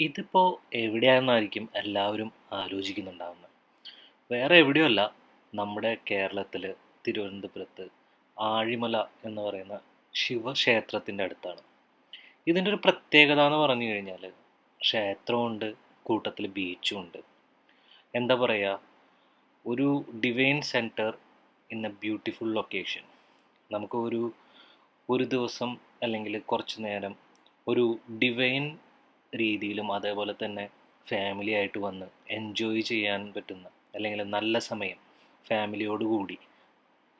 ഇതിപ്പോൾ എവിടെയാണെന്നായിരിക്കും എല്ലാവരും ആലോചിക്കുന്നുണ്ടാവുന്നത്. വേറെ എവിടെയുമല്ല, നമ്മുടെ കേരളത്തിൽ തിരുവനന്തപുരത്ത് ആഴിമല എന്ന് പറയുന്ന ശിവക്ഷേത്രത്തിൻ്റെ അടുത്താണ്. ഇതിൻ്റെ ഒരു പ്രത്യേകത എന്ന് പറഞ്ഞു കഴിഞ്ഞാൽ ക്ഷേത്രമുണ്ട്, കൂട്ടത്തിൽ ബീച്ചും ഉണ്ട്. എന്താ പറയുക, ഒരു divine centre in A beautiful location. നമുക്ക് ഒരു ദിവസം അല്ലെങ്കിൽ കുറച്ച് നേരം ഒരു ഡിവൈൻ രീതിയിലും അതേപോലെ തന്നെ ഫാമിലി ആയിട്ട് വന്ന് എൻജോയ് ചെയ്യാൻ പറ്റുന്ന അല്ലെങ്കിൽ നല്ല സമയം ഫാമിലിയോട് കൂടി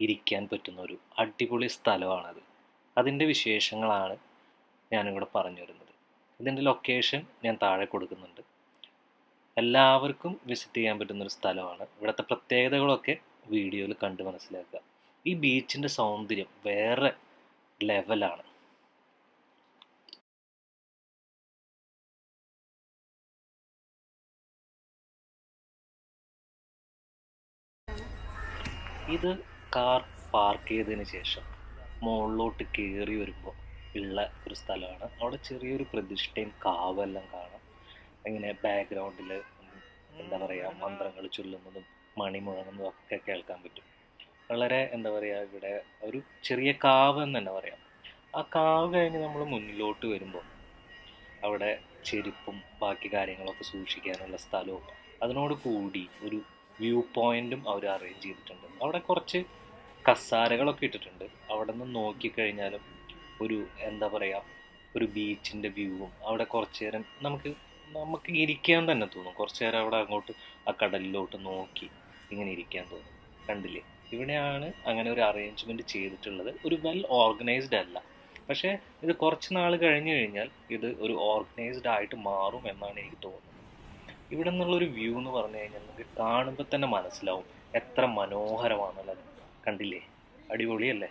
ഇരിക്കാൻ പറ്റുന്ന ഒരു അടിപൊളി സ്ഥലമാണത്. അതിൻ്റെ വിശേഷങ്ങളാണ് ഞാനിവിടെ പറഞ്ഞു വരുന്നത്. ഇതിൻ്റെ ലൊക്കേഷൻ ഞാൻ താഴെ കൊടുക്കുന്നുണ്ട്. എല്ലാവർക്കും വിസിറ്റ് ചെയ്യാൻ പറ്റുന്നൊരു സ്ഥലമാണ്. ഇവിടുത്തെ പ്രത്യേകതകളൊക്കെ വീഡിയോയിൽ കണ്ട് മനസ്സിലാക്കുക. ഈ ബീച്ചിൻ്റെ സൗന്ദര്യം വേറെ ലെവലാണ്. ഇത് കാർ പാർക്ക് ചെയ്തതിന് ശേഷം മുകളിലോട്ട് കയറി വരുമ്പോൾ ഉള്ള ഒരു സ്ഥലമാണ്. അവിടെ ചെറിയൊരു പ്രതിഷ്ഠയും കാവെല്ലാം കാണാം. ഇങ്ങനെ ബാക്ക്ഗ്രൗണ്ടിൽ എന്താ പറയുക, മന്ത്രങ്ങൾ ചൊല്ലുന്നതും മണി മുഴങ്ങുന്നതും ഒക്കെ കേൾക്കാൻ പറ്റും. വളരെ എന്താ പറയുക, ഇവിടെ ഒരു ചെറിയ കാവ് എന്ന് തന്നെ പറയാം. ആ കാവ് കഴിഞ്ഞ് നമ്മൾ മുന്നിലോട്ട് വരുമ്പോൾ അവിടെ ചെരുപ്പും ബാക്കി കാര്യങ്ങളൊക്കെ സൂക്ഷിക്കാനുള്ള സ്ഥലവും അതിനോട് കൂടി ഒരു വ്യൂ പോയിന്റും അവർ അറേഞ്ച് ചെയ്തിട്ടുണ്ട്. അവിടെ കുറച്ച് കസാരകളൊക്കെ ഇട്ടിട്ടുണ്ട്. അവിടെ നിന്ന് നോക്കിക്കഴിഞ്ഞാലും ഒരു എന്താ പറയുക, ഒരു ബീച്ചിൻ്റെ വ്യൂവും അവിടെ കുറച്ച് നേരം നമുക്ക് ഇരിക്കാൻ തന്നെ തോന്നും. കുറച്ച് നേരം അവിടെ അങ്ങോട്ട് ആ കടലിലോട്ട് നോക്കി ഇങ്ങനെ ഇരിക്കാൻ തോന്നും. കണ്ടില്ലേ, ഇവിടെയാണ് അങ്ങനെ ഒരു അറേഞ്ച്മെൻറ്റ് ചെയ്തിട്ടുള്ളത്. ഒരു വെൽ ഓർഗനൈസ്ഡ് അല്ല, പക്ഷേ ഇത് കുറച്ച് നാൾ കഴിഞ്ഞ് കഴിഞ്ഞാൽ ഇത് ഒരു ഓർഗനൈസ്ഡ് ആയിട്ട് മാറും എന്നാണ് എനിക്ക് തോന്നുന്നത്. ഇവിടെ നിന്നുള്ളൊരു വ്യൂ എന്ന് പറഞ്ഞു കഴിഞ്ഞാൽ നമുക്ക് കാണുമ്പോൾ തന്നെ മനസ്സിലാവും എത്ര മനോഹരമാണെന്നുള്ളത്. കണ്ടില്ലേ, അടിപൊളിയല്ലേ?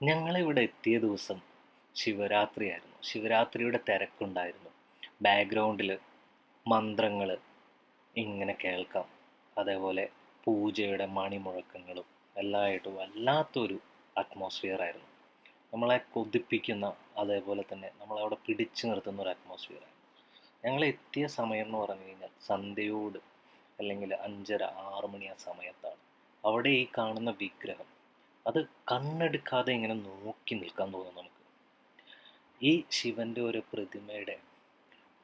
ഞങ്ങളിവിടെ എത്തിയ ദിവസം ശിവരാത്രിയായിരുന്നു. ശിവരാത്രിയുടെ തിരക്കുണ്ടായിരുന്നു. ബാക്ക്ഗ്രൗണ്ടിൽ മന്ത്രങ്ങൾ ഇങ്ങനെ കേൾക്കാം. അതേപോലെ പൂജയുടെ മണിമുഴക്കങ്ങളും എല്ലാമായിട്ട് വല്ലാത്തൊരു അറ്റ്മോസ്ഫിയർ ആയിരുന്നു. നമ്മളെ കൊതിപ്പിക്കുന്ന, അതേപോലെ തന്നെ നമ്മളവിടെ പിടിച്ചു നിർത്തുന്ന ഒരു അറ്റ്മോസ്ഫിയർ ആയിരുന്നു. ഞങ്ങൾ എത്തിയ സമയം എന്ന് പറഞ്ഞു കഴിഞ്ഞാൽ സന്ധ്യയോട് അല്ലെങ്കിൽ 5:30-6 മണി ആ സമയത്താണ്. അവിടെ ഈ കാണുന്ന വിഗ്രഹം അത് കണ്ണെടുക്കാതെ ഇങ്ങനെ നോക്കി നിൽക്കാൻ തോന്നും നമുക്ക്. ഈ ശിവൻ്റെ ഒരു പ്രതിമയുടെ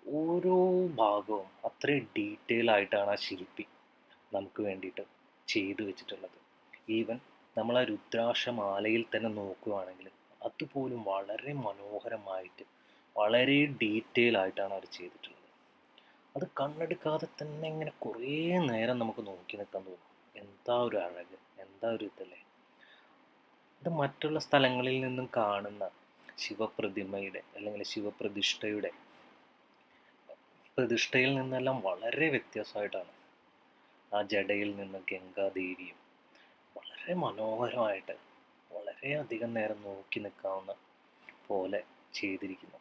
ഓരോ ഭാഗവും അത്രയും ഡീറ്റെയിൽ ആയിട്ടാണ് ആ ശില്പി നമുക്ക് വേണ്ടിയിട്ട് ചെയ്തു വെച്ചിട്ടുള്ളത്. ഈവൻ നമ്മൾ ആ രുദ്രാക്ഷമാലയിൽ തന്നെ നോക്കുകയാണെങ്കിൽ അതുപോലും വളരെ മനോഹരമായിട്ട് വളരെ ഡീറ്റെയിൽ ആയിട്ടാണ് അവർ ചെയ്തിട്ടുള്ളത്. അത് കണ്ണെടുക്കാതെ തന്നെ ഇങ്ങനെ കുറേ നേരം നമുക്ക് നോക്കി നിൽക്കാൻ തോന്നും. എന്താ ഒരു അഴക്, എന്താ ഒരു ഇതല്ലേ! ഇത് മറ്റുള്ള സ്ഥലങ്ങളിൽ നിന്നും കാണുന്ന ശിവപ്രതിമയുടെ അല്ലെങ്കിൽ പ്രതിഷ്ഠയിൽ നിന്നെല്ലാം വളരെ വ്യത്യാസമായിട്ടാണ്. ആ ജടയിൽ നിന്ന് ഗംഗാദേവിയും വളരെ മനോഹരമായിട്ട് വളരെ അധികം നേരം നോക്കി നിൽക്കാവുന്ന പോലെ ചെയ്തിരിക്കുന്നു.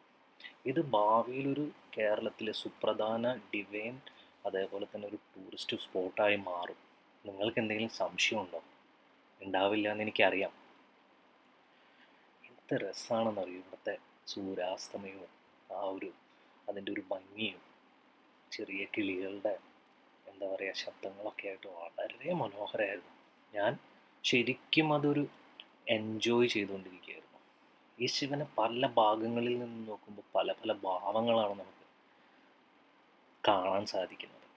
ഇത് ഭാവിയിലൊരു കേരളത്തിലെ സുപ്രധാന ഡിവൈൻ അതേപോലെ തന്നെ ഒരു ടൂറിസ്റ്റ് സ്പോട്ടായി മാറും. നിങ്ങൾക്ക് എന്തെങ്കിലും സംശയമുണ്ടോ? ഉണ്ടാവില്ല എന്ന് എനിക്കറിയാം. എന്ത് രസമാണെന്നറിയും ഇവിടുത്തെ സൂര്യാസ്തമയവും അതിൻ്റെ ഒരു ഭംഗിയും ചെറിയ കിളികളുടെ എന്താ പറയുക ശബ്ദങ്ങളൊക്കെ ആയിട്ട് വളരെ മനോഹരമായിരുന്നു. ഞാൻ ശരിക്കും അതൊരു എൻജോയ് ചെയ്തുകൊണ്ടിരിക്കുകയായിരുന്നു. ഈ ശിവനെ പല ഭാഗങ്ങളിൽ നിന്ന് നോക്കുമ്പോൾ പല പല ഭാവങ്ങളാണ് നമുക്ക് കാണാൻ സാധിക്കുന്നത്.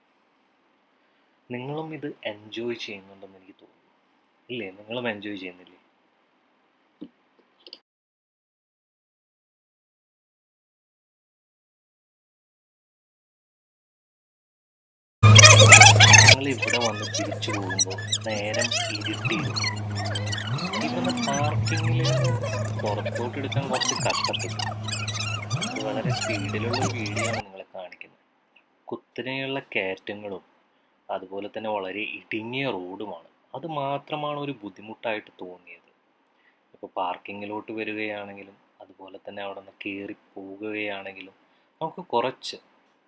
നിങ്ങളും ഇത് എൻജോയ് ചെയ്യുന്നുണ്ടെന്ന് എനിക്ക് തോന്നുന്നു. ഇല്ലേ, നിങ്ങളും എൻജോയ് ചെയ്യുന്നില്ലേ? ഞങ്ങൾ ഇവിടെ വന്ന് തിരിച്ചു പോകുമ്പോൾ നേരം ഇരുട്ടിയിരുന്നു. ഇവരുടെ പാർക്കിങ്ങിൽ പുറത്തോട്ട് എടുക്കാൻ കുറച്ച് കഷ്ടപ്പെട്ടു. ഇത് വളരെ സ്പീഡിലുള്ള വീഡിയോ ആണ് നിങ്ങളെ കാണിക്കുന്നത്. കുത്തനെയുള്ള കയറ്റങ്ങളും അതുപോലെ തന്നെ വളരെ ഇടുങ്ങിയ റോഡുമാണ്. അത് മാത്രമാണ് ഒരു ബുദ്ധിമുട്ടായിട്ട് തോന്നിയത്. ഇപ്പോൾ പാർക്കിങ്ങിലോട്ട് വരികയാണെങ്കിലും അതുപോലെ തന്നെ അവിടെ നിന്ന് കയറി പോകുകയാണെങ്കിലും നമുക്ക് കുറച്ച്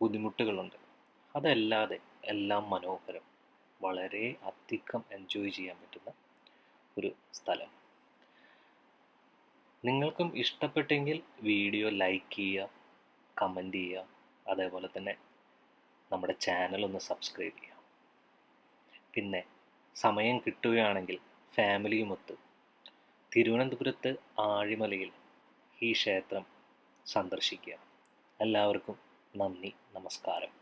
ബുദ്ധിമുട്ടുകളുണ്ട്. അതല്ലാതെ എല്ലാം മനോഹരം, വളരെ അധികം എൻജോയ് ചെയ്യാൻ പറ്റുന്ന ഒരു സ്ഥലം. നിങ്ങൾക്കും ഇഷ്ടപ്പെട്ടെങ്കിൽ വീഡിയോ ലൈക്ക് ചെയ്യുക, കമൻറ്റ് ചെയ്യുക, അതേപോലെ തന്നെ നമ്മുടെ ചാനൽ ഒന്ന് സബ്സ്ക്രൈബ് ചെയ്യുക. പിന്നെ സമയം കിട്ടുകയാണെങ്കിൽ ഫാമിലിയുമൊത്ത് തിരുവനന്തപുരത്ത് ആഴിമലയിൽ ഈ ക്ഷേത്രം സന്ദർശിക്കുക. എല്ലാവർക്കും നന്ദി, നമസ്കാരം.